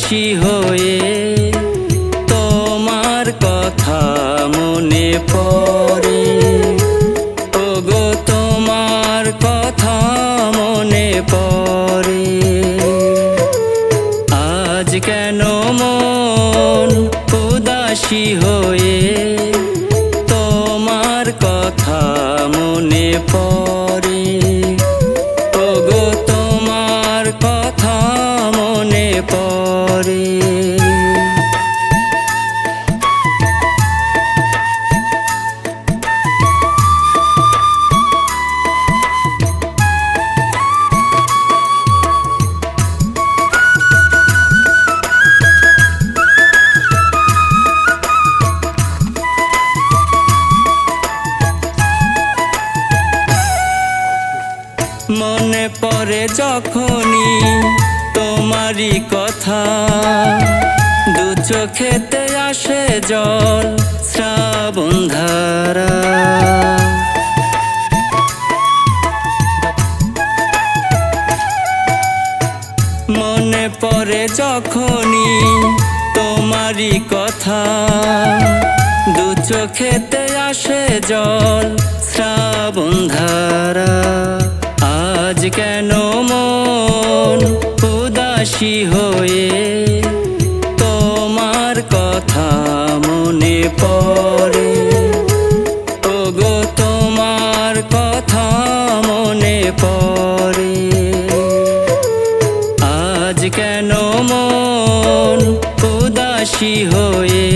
উদাসী হয়ে তোমার কথা মনে পড়ে। ওগো তোমার কথা মনে পড়ে। আজ কেন মন উদাসী হয়ে তোমার কথা মনে পড়ে। ওগো তোমার কথা মনে পড়ে। মনে পড়ে যখনই তোমারই কথা, দু চোখেতে আসে জল শ্রাবণ ধারা। মনে পড়ে যখনই তোমারই কথা, দু চোখেতে আসে জল শ্রাবণ ধারা। আজ কেন মন উদাসী হয়ে তোমার কথা মনে পড়ে। ওগো তোমার কথা মনে পড়ে। আজ কেন মন উদাসী হয়ে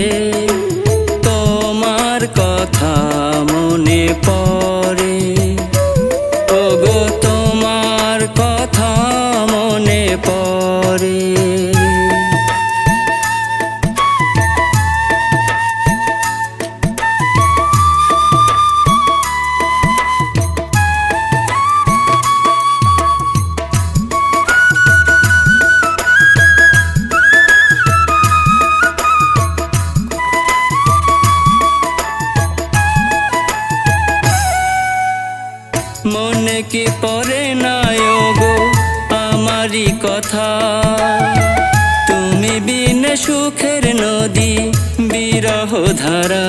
তোমার কথা মনে পড়ে। ওগো তোমার কথা মনে পড়ে। মনে কি পড়ে না ওগো আমারই কথা, তুমি বিনে সুখের নদী বিরহ ধারা।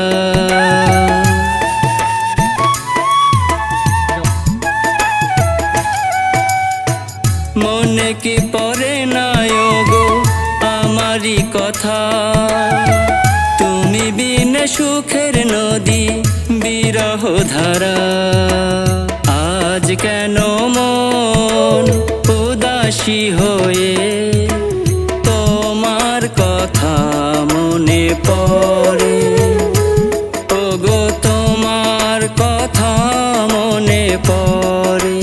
মনে কি পড়ে না ওগো আমারই কথা, তুমি বিনে সুখের নদী বিরহ ধারা। আজ কেন মন উদাসী হয়ে তোমার কথা মনে পড়ে। ওগো তোমার কথা মনে পড়ে।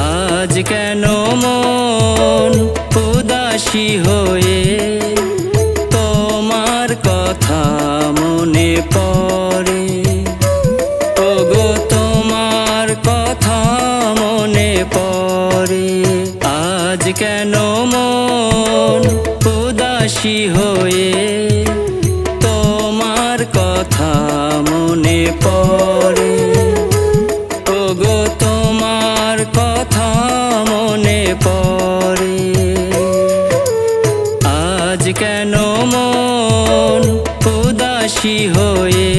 আজ কেন মন উদাসী হয়ে তোমার কথা মনে পড়ে। ওগো তোমার কথা মনে পড়ে। আজ কেন মন উদাসী হয়ে তোমার কথা মনে পড়ে। ওগো তোমার কথা মনে পড়ে। আজ কেন মন উদাসী হয়ে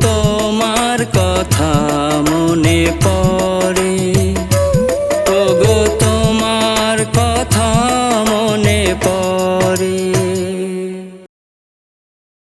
তোমার কথা মনে পড়ে।